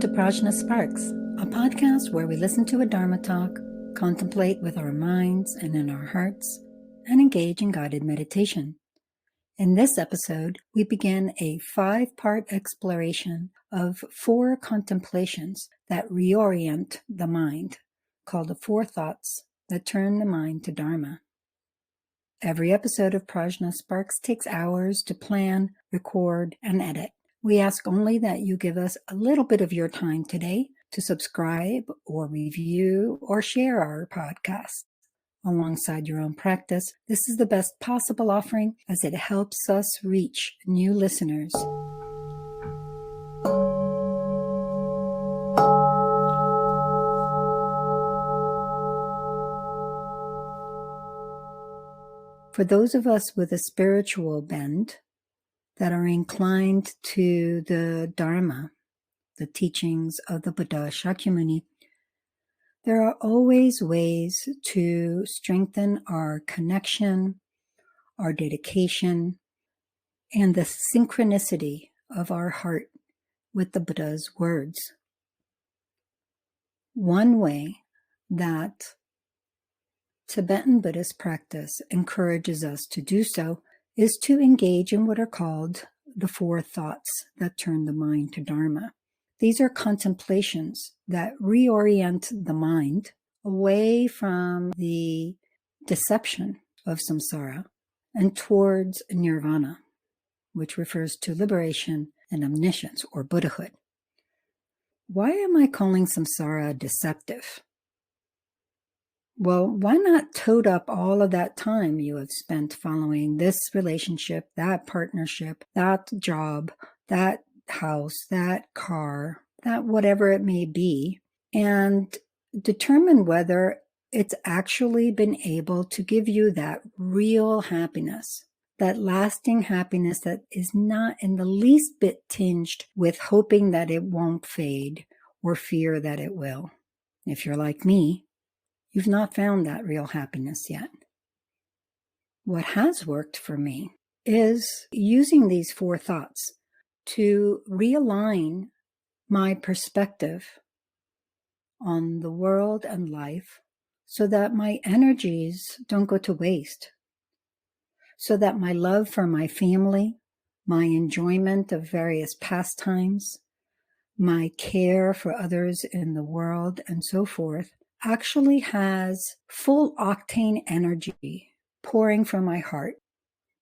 to PRAJNA SPARKS, a podcast where we listen to a Dharma talk, contemplate with our minds and in our hearts, and engage in guided meditation. In this episode, we begin a 5-part exploration of 4 contemplations that reorient the mind, called the 4 thoughts that turn the mind to Dharma. Every episode of PRAJNA SPARKS takes hours to plan, record, and edit. We ask only that you give us a little bit of your time today to subscribe or review or share our podcast. Alongside your own practice, this is the best possible offering as it helps us reach new listeners. For those of us with a spiritual bent that are inclined to the Dharma, the teachings of the Buddha Shakyamuni, there are always ways to strengthen our connection, our dedication, and the synchronicity of our heart with the Buddha's words. One way that Tibetan Buddhist practice encourages us to do so is to engage in what are called the 4 thoughts that turn the mind to Dharma. These are contemplations that reorient the mind away from the deception of samsara and towards nirvana, which refers to liberation and omniscience or Buddhahood. Why am I calling samsara deceptive? Well, why not toad up all of that time you have spent following this relationship, that partnership, that job, that house, that car, that whatever it may be, and determine whether it's actually been able to give you that real happiness, that lasting happiness that is not in the least bit tinged with hoping that it won't fade or fear that it will. If you're like me, you've not found that real happiness yet. What has worked for me is using these 4 thoughts to realign my perspective on the world and life so that my energies don't go to waste, so that my love for my family, my enjoyment of various pastimes, my care for others in the world, and so forth, actually has full octane energy pouring from my heart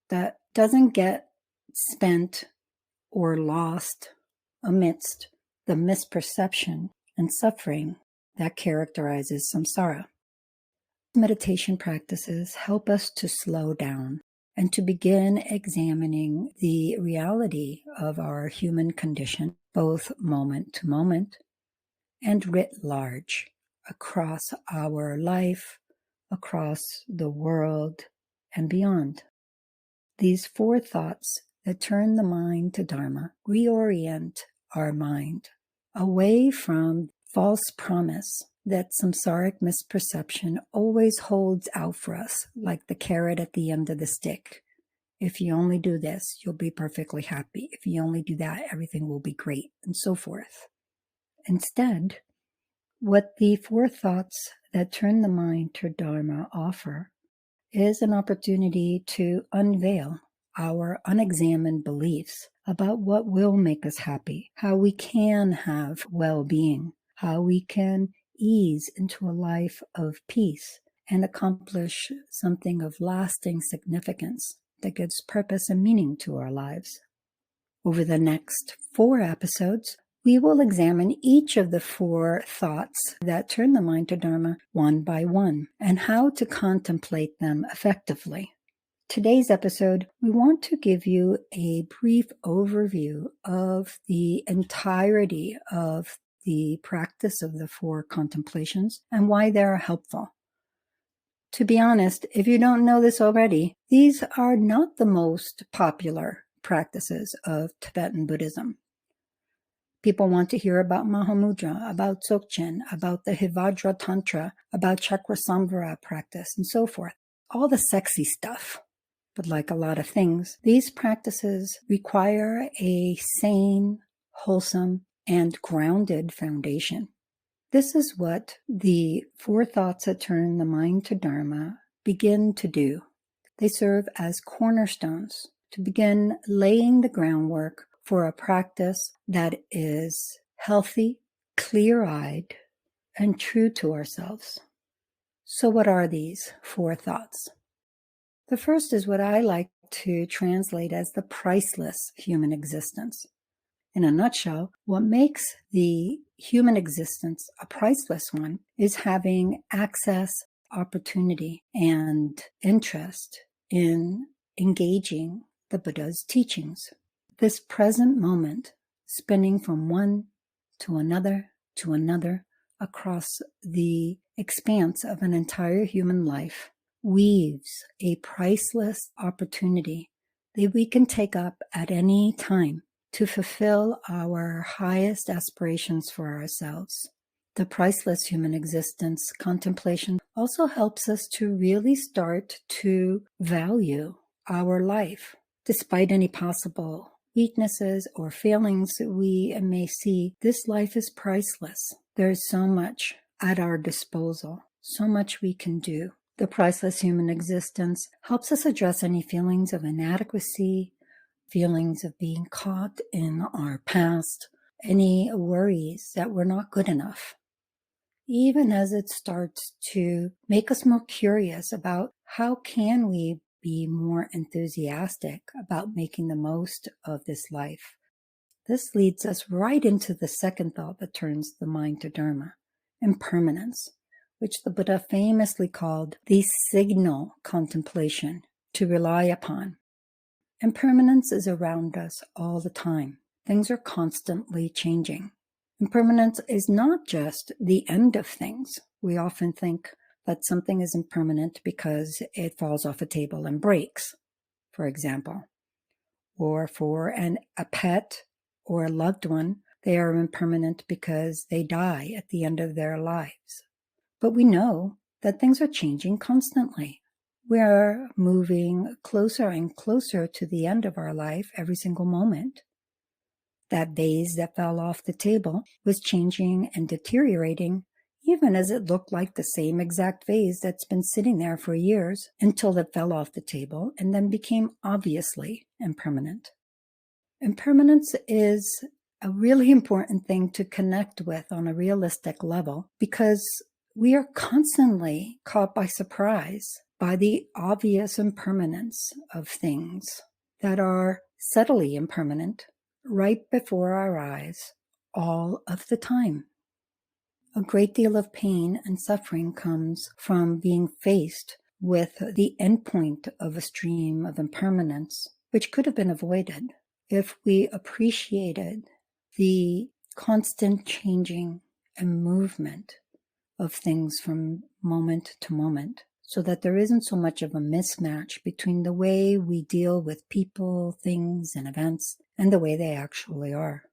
that doesn't get spent or lost amidst the misperception and suffering that characterizes samsara. Meditation practices help us to slow down and to begin examining the reality of our human condition, both moment to moment and writ large, across our life, across the world, and beyond. These 4 thoughts that turn the mind to Dharma reorient our mind away from false promise that samsaric misperception always holds out for us, like the carrot at the end of the stick. If you only do this, you'll be perfectly happy. If you only do that, everything will be great, and so forth. Instead, what the 4 thoughts that turn the mind to Dharma offer is an opportunity to unveil our unexamined beliefs about what will make us happy, how we can have well-being, how we can ease into a life of peace and accomplish something of lasting significance that gives purpose and meaning to our lives. Over the next 4 episodes, we will examine each of the 4 thoughts that turn the mind to Dharma one by one and how to contemplate them effectively. Today's episode, we want to give you a brief overview of the entirety of the practice of the 4 contemplations and why they're helpful. To be honest, if you don't know this already, these are not the most popular practices of Tibetan Buddhism. People want to hear about Mahamudra, about Dzogchen, about the Hivajra Tantra, about Chakrasamvara practice, and so forth. All the sexy stuff. But like a lot of things, these practices require a sane, wholesome, and grounded foundation. This is what the 4 thoughts that turn the mind to Dharma begin to do. They serve as cornerstones to begin laying the groundwork for a practice that is healthy, clear-eyed, and true to ourselves. So what are these 4 thoughts? The first is what I like to translate as the priceless human existence. In a nutshell, what makes the human existence a priceless one is having access, opportunity, and interest in engaging the Buddha's teachings. This present moment, spinning from one to another across the expanse of an entire human life, weaves a priceless opportunity that we can take up at any time to fulfill our highest aspirations for ourselves. The priceless human existence contemplation also helps us to really start to value our life, despite any possible weaknesses or failings that we may see. This life is priceless. There's so much at our disposal, so much we can do. The priceless human existence helps us address any feelings of inadequacy, feelings of being caught in our past, any worries that we're not good enough. Even as it starts to make us more curious about how can we be more enthusiastic about making the most of this life. This leads us right into the second thought that turns the mind to Dharma, impermanence, which the Buddha famously called the signal contemplation to rely upon. Impermanence is around us all the time. Things are constantly changing. Impermanence is not just the end of things. We often think that something is impermanent because it falls off a table and breaks, for example. Or for a pet or a loved one, they are impermanent because they die at the end of their lives. But we know that things are changing constantly. We're moving closer and closer to the end of our life every single moment. That vase that fell off the table was changing and deteriorating, even as it looked like the same exact vase that's been sitting there for years until it fell off the table and then became obviously impermanent. Impermanence is a really important thing to connect with on a realistic level because we are constantly caught by surprise by the obvious impermanence of things that are subtly impermanent right before our eyes all of the time. A great deal of pain and suffering comes from being faced with the endpoint of a stream of impermanence, which could have been avoided if we appreciated the constant changing and movement of things from moment to moment, so that there isn't so much of a mismatch between the way we deal with people, things, and events and the way they actually are.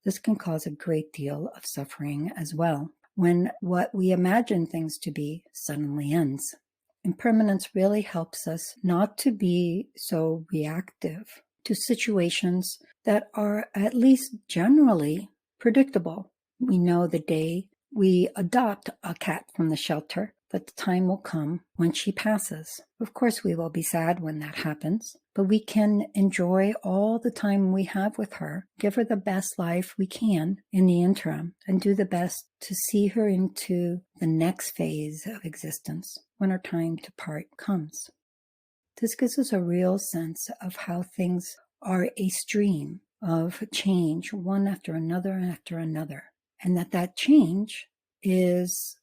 This can cause a great deal of suffering as well when what we imagine things to be suddenly ends. Impermanence really helps us not to be so reactive to situations that are at least generally predictable. We know the day we adopt a cat from the shelter, that the time will come when she passes. Of course, we will be sad when that happens, but we can enjoy all the time we have with her, give her the best life we can in the interim, and do the best to see her into the next phase of existence when our time to part comes. This gives us a real sense of how things are a stream of change, one after another, and that change is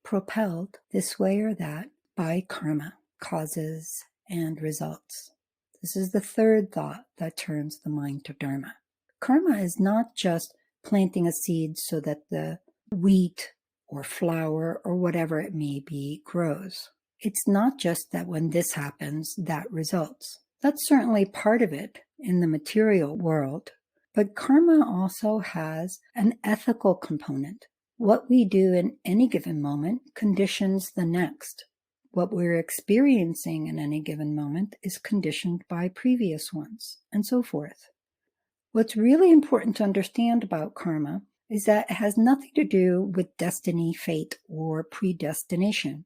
propelled this way or that by karma, causes and results. This is the third thought that turns the mind to Dharma. Karma is not just planting a seed so that the wheat or flour or whatever it may be grows. It's not just that when this happens, that results. That's certainly part of it in the material world, but karma also has an ethical component. What we do in any given moment conditions the next. What we're experiencing in any given moment is conditioned by previous ones, and so forth. What's really important to understand about karma is that it has nothing to do with destiny, fate, or predestination.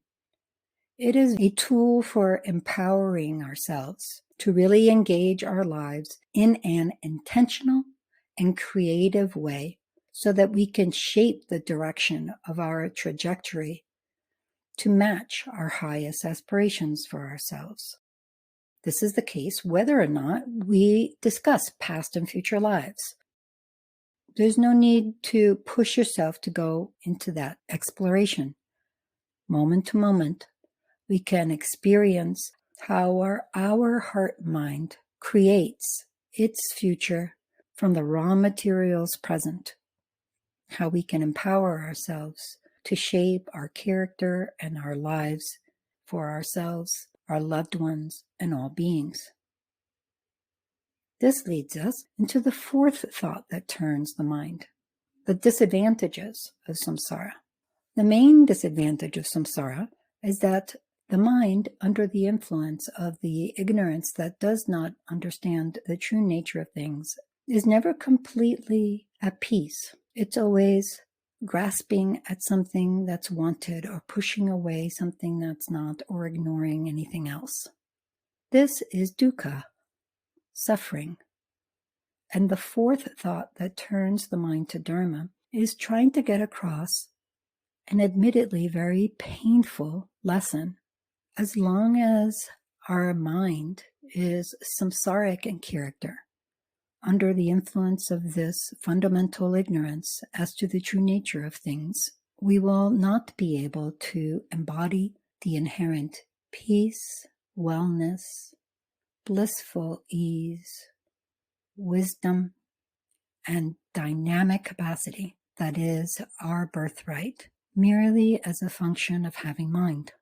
It is a tool for empowering ourselves to really engage our lives in an intentional and creative way so that we can shape the direction of our trajectory to match our highest aspirations for ourselves. This is the case whether or not we discuss past and future lives. There's no need to push yourself to go into that exploration. Moment to moment, we can experience how our heart-mind creates its future from the raw materials present, how we can empower ourselves to shape our character and our lives for ourselves, our loved ones, and all beings. This leads us into the fourth thought that turns the mind, the disadvantages of samsara. The main disadvantage of samsara is that the mind, under the influence of the ignorance that does not understand the true nature of things, is never completely at peace. It's always grasping at something that's wanted or pushing away something that's not or ignoring anything else. This is dukkha, suffering. And the fourth thought that turns the mind to Dharma is trying to get across an admittedly very painful lesson. As long as our mind is samsaric in character, under the influence of this fundamental ignorance as to the true nature of things, we will not be able to embody the inherent peace, wellness, blissful ease, wisdom, and dynamic capacity that is our birthright, merely as a function of having mind.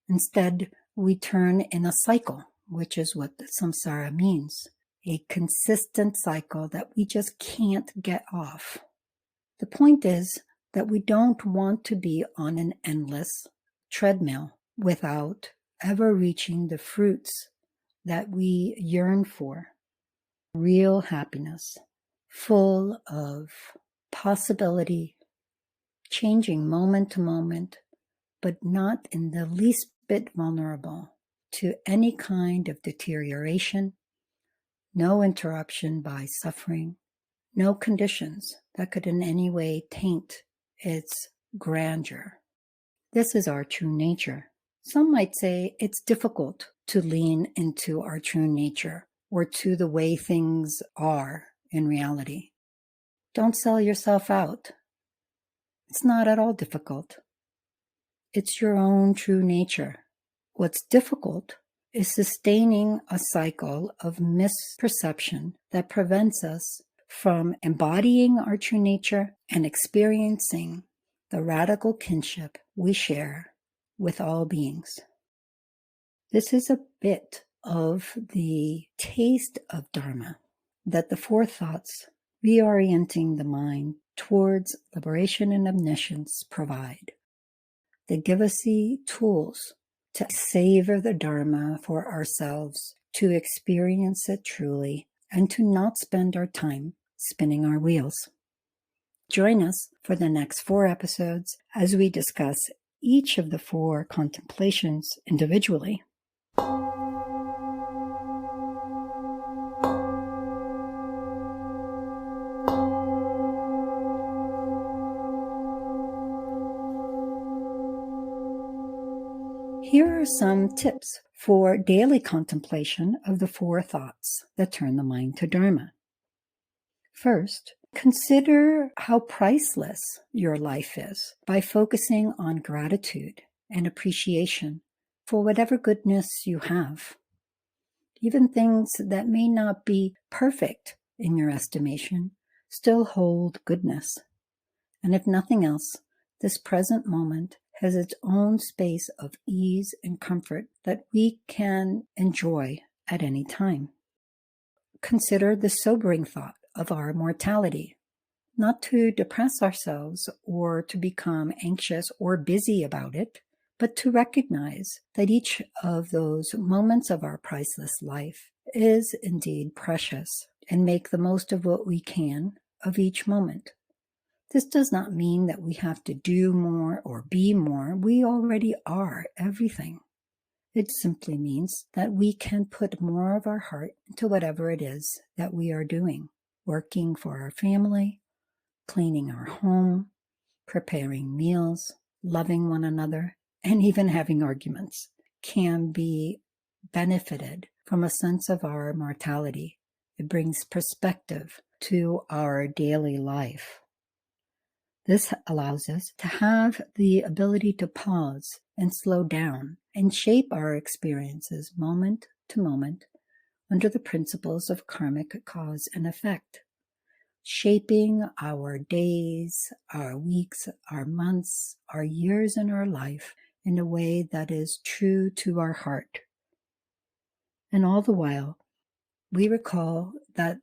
Instead, we turn in a cycle, which is what samsara means. A consistent cycle that we just can't get off. The point is that we don't want to be on an endless treadmill without ever reaching the fruits that we yearn for. Real happiness, full of possibility, changing moment to moment, but not in the least bit vulnerable to any kind of deterioration, no interruption by suffering, no conditions that could in any way taint its grandeur. This is our true nature. Some might say it's difficult to lean into our true nature or to the way things are in reality. Don't sell yourself out. It's not at all difficult. It's your own true nature. What's difficult is sustaining a cycle of misperception that prevents us from embodying our true nature and experiencing the radical kinship we share with all beings. This is a bit of the taste of Dharma that the four thoughts, reorienting the mind towards liberation and omniscience, provide. They give us the tools to savor the Dharma for ourselves, to experience it truly, and to not spend our time spinning our wheels. Join us for the next 4 episodes as we discuss each of the 4 contemplations individually. Here are some tips for daily contemplation of the 4 thoughts that turn the mind to Dharma. First, consider how priceless your life is by focusing on gratitude and appreciation for whatever goodness you have. Even things that may not be perfect in your estimation still hold goodness. And if nothing else, this present moment has its own space of ease and comfort that we can enjoy at any time. Consider the sobering thought of our mortality, not to depress ourselves or to become anxious or busy about it, but to recognize that each of those moments of our priceless life is indeed precious and make the most of what we can of each moment. This does not mean that we have to do more or be more. We already are everything. It simply means that we can put more of our heart into whatever it is that we are doing. Working for our family, cleaning our home, preparing meals, loving one another, and even having arguments can be benefited from a sense of our mortality. It brings perspective to our daily life. This allows us to have the ability to pause and slow down and shape our experiences moment to moment under the principles of karmic cause and effect, shaping our days, our weeks, our months, our years in our life in a way that is true to our heart. And all the while, we recall that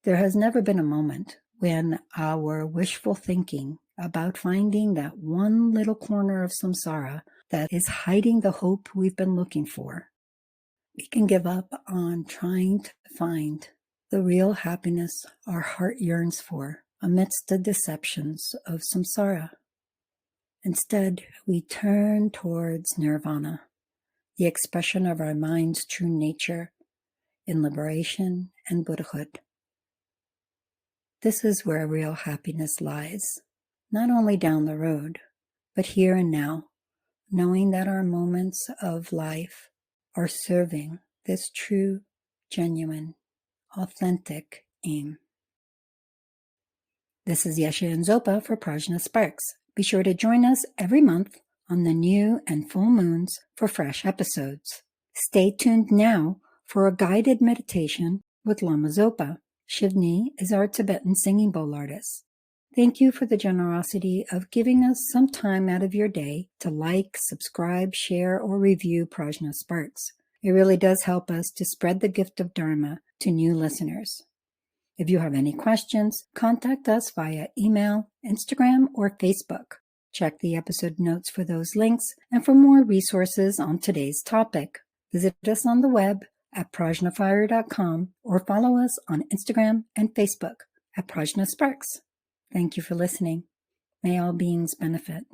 there has never been a moment when our wishful thinking about finding that one little corner of samsara that is hiding the hope we've been looking for, we can give up on trying to find the real happiness our heart yearns for amidst the deceptions of samsara. Instead, we turn towards nirvana, the expression of our mind's true nature in liberation and buddhahood. This is where real happiness lies, not only down the road, but here and now, knowing that our moments of life are serving this true, genuine, authentic aim. This is Yeshe and Zopa for PRAJNA SPARKS. Be sure to join us every month on the new and full moons for fresh episodes. Stay tuned now for a guided meditation with Lamas Zopa. Shivnee is our Tibetan singing bowl artist. Thank you for the generosity of giving us some time out of your day to like, subscribe, share, or review PRAJNA SPARKS. It really does help us to spread the gift of Dharma to new listeners. If you have any questions, contact us via email, Instagram, or Facebook. Check the episode notes for those links and for more resources on today's topic. Visit us on the web at prajnafire.com or follow us on Instagram and Facebook at PRAJNA SPARKS. Thank you for listening. May all beings benefit.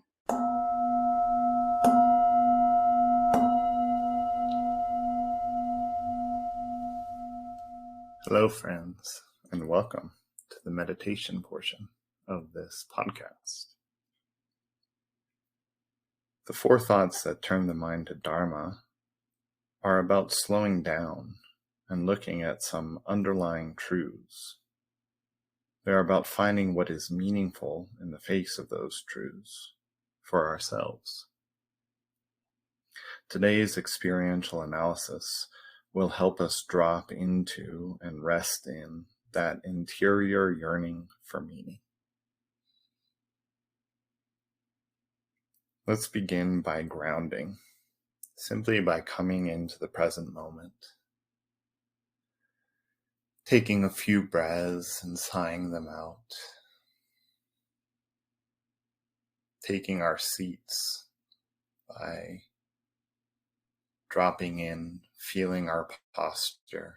Hello, friends, and welcome to the meditation portion of this podcast. The 4 thoughts that turn the mind to Dharma are about slowing down and looking at some underlying truths. They're about finding what is meaningful in the face of those truths for ourselves. Today's experiential analysis will help us drop into and rest in that interior yearning for meaning. Let's begin by grounding, simply by coming into the present moment. Taking a few breaths and sighing them out. Taking our seats by dropping in, feeling our posture.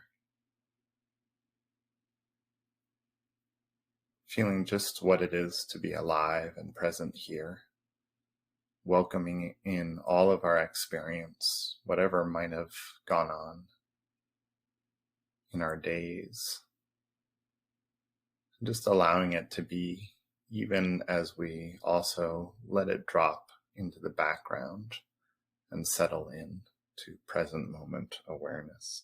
Feeling just what it is to be alive and present here. Welcoming in all of our experience, whatever might have gone on in our days. Just allowing it to be, even as we also let it drop into the background and settle in to present moment awareness.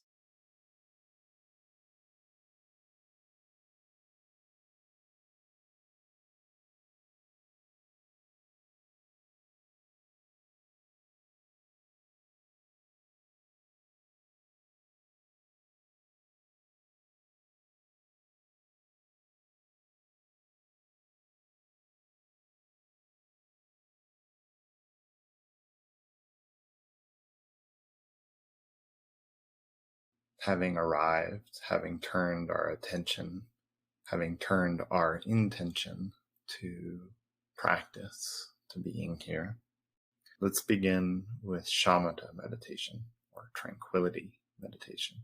Having arrived, having turned our attention, having turned our intention to practice, to being here, let's begin with shamatha meditation, or tranquility meditation,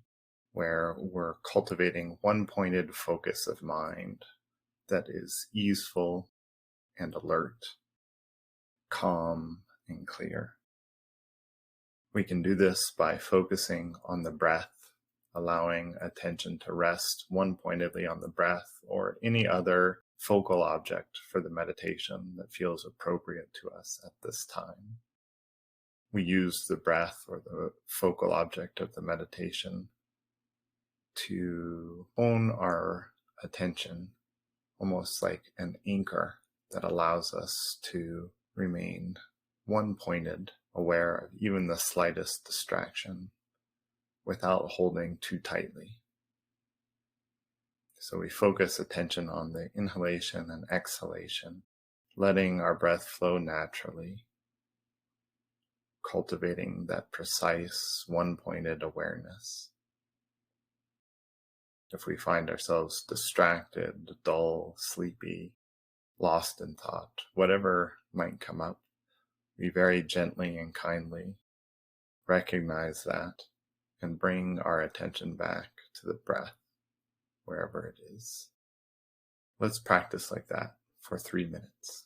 where we're cultivating one pointed focus of mind that is easeful and alert, calm and clear. We can do this by focusing on the breath, allowing attention to rest one pointedly on the breath or any other focal object for the meditation that feels appropriate to us at this time. We use the breath or the focal object of the meditation to hone our attention, almost like an anchor that allows us to remain one-pointed, aware of even the slightest distraction without holding too tightly. So we focus attention on the inhalation and exhalation, letting our breath flow naturally, cultivating that precise one-pointed awareness. If we find ourselves distracted, dull, sleepy, lost in thought, whatever might come up, we very gently and kindly recognize that and bring our attention back to the breath, wherever it is. Let's practice like that for 3 minutes.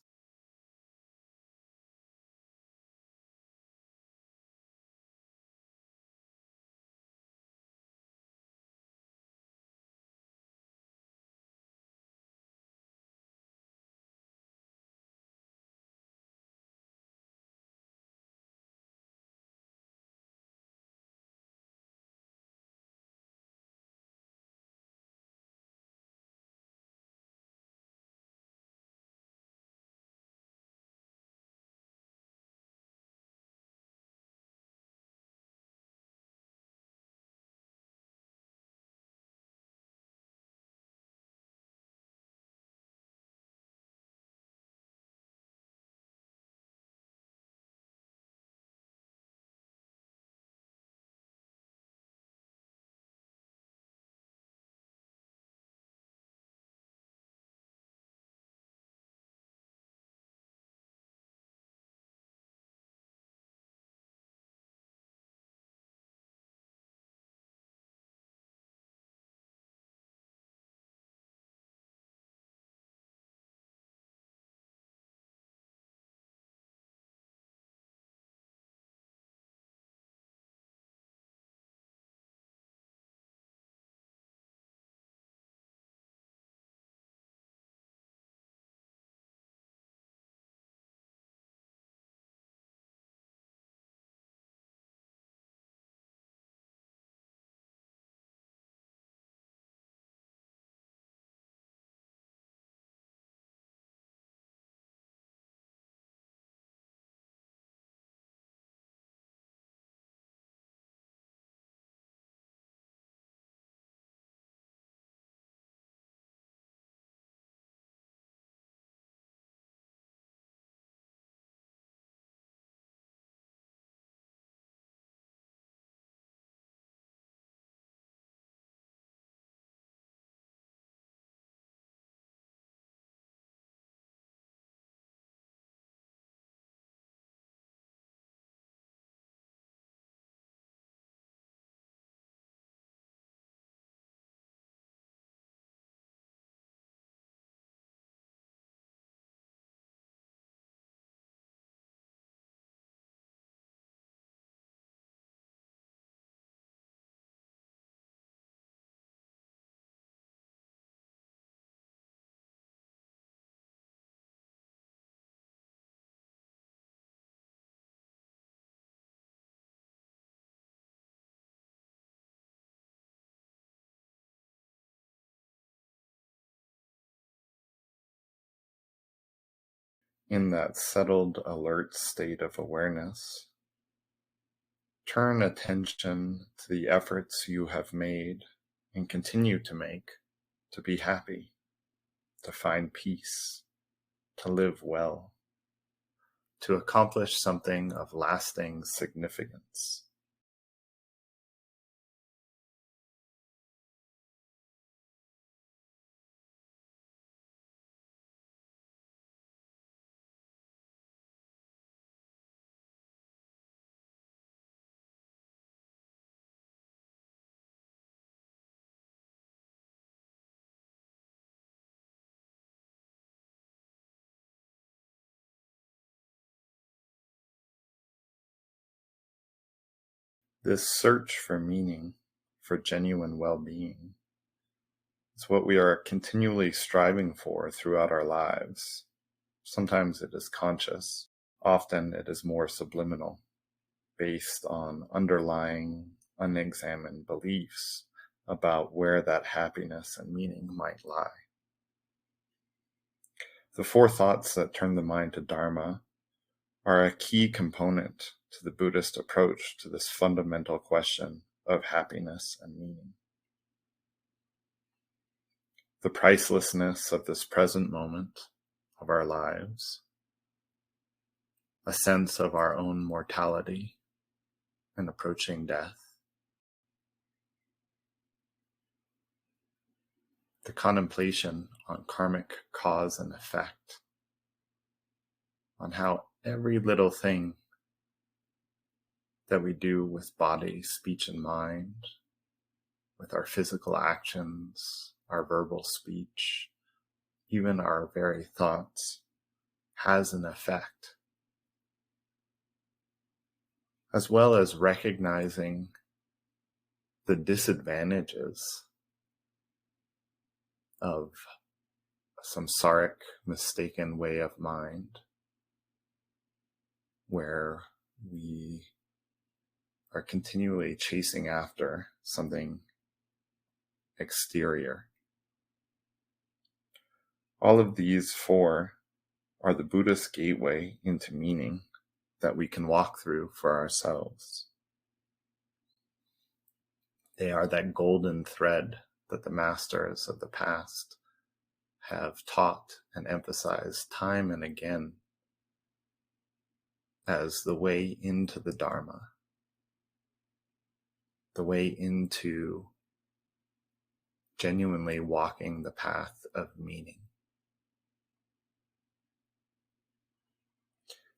In that settled, alert state of awareness, turn attention to the efforts you have made and continue to make to be happy, to find peace, to live well, to accomplish something of lasting significance. This search for meaning, for genuine well-being, is what we are continually striving for throughout our lives. Sometimes it is conscious, often it is more subliminal, based on underlying, unexamined beliefs about where that happiness and meaning might lie. The four thoughts that turn the mind to Dharma are a key component to the Buddhist approach to this fundamental question of happiness and meaning. The pricelessness of this present moment of our lives, a sense of our own mortality and approaching death, the contemplation on karmic cause and effect, on how every little thing that we do with body, speech, and mind, with our physical actions, our verbal speech, even our very thoughts, has an effect, as well as recognizing the disadvantages of a samsaric, mistaken way of mind, where we are continually chasing after something exterior. All of these four are the Buddhist gateway into meaning that we can walk through for ourselves. They are that golden thread that the masters of the past have taught and emphasized time and again as the way into the Dharma, the way into genuinely walking the path of meaning.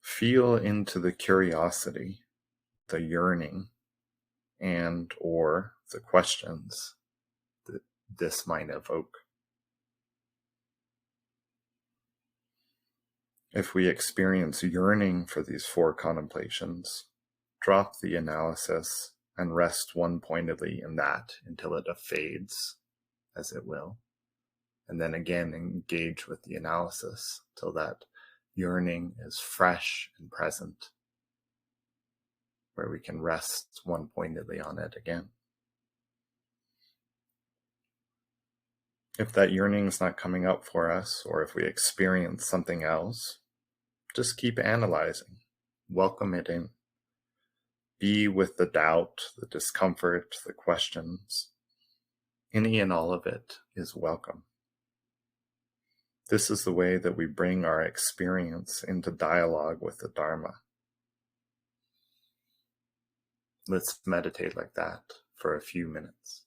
Feel into the curiosity, the yearning, and or the questions that this might evoke. If we experience yearning for these four contemplations, drop the analysis and rest one-pointedly in that until it fades, as it will. And then again, engage with the analysis till that yearning is fresh and present, where we can rest one-pointedly on it again. If that yearning is not coming up for us, or if we experience something else, just keep analyzing. Welcome it in. Be with the doubt, the discomfort, the questions. Any and all of it is welcome. This is the way that we bring our experience into dialogue with the Dharma. Let's meditate like that for a few minutes.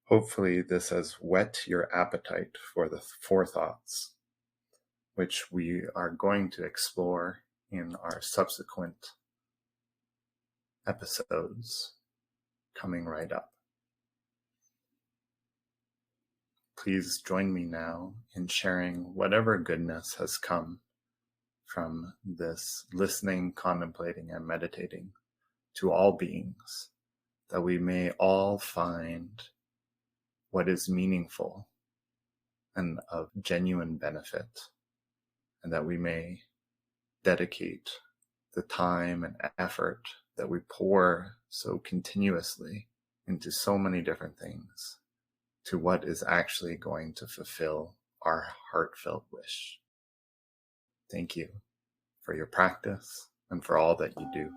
Hopefully this has whet your appetite for the forethoughts, which we are going to explore in our subsequent episodes coming right up. Please join me now in sharing whatever goodness has come from this listening, contemplating, and meditating to all beings, that we may all find what is meaningful and of genuine benefit, and that we may dedicate the time and effort that we pour so continuously into so many different things to what is actually going to fulfill our heartfelt wish. Thank you for your practice and for all that you do.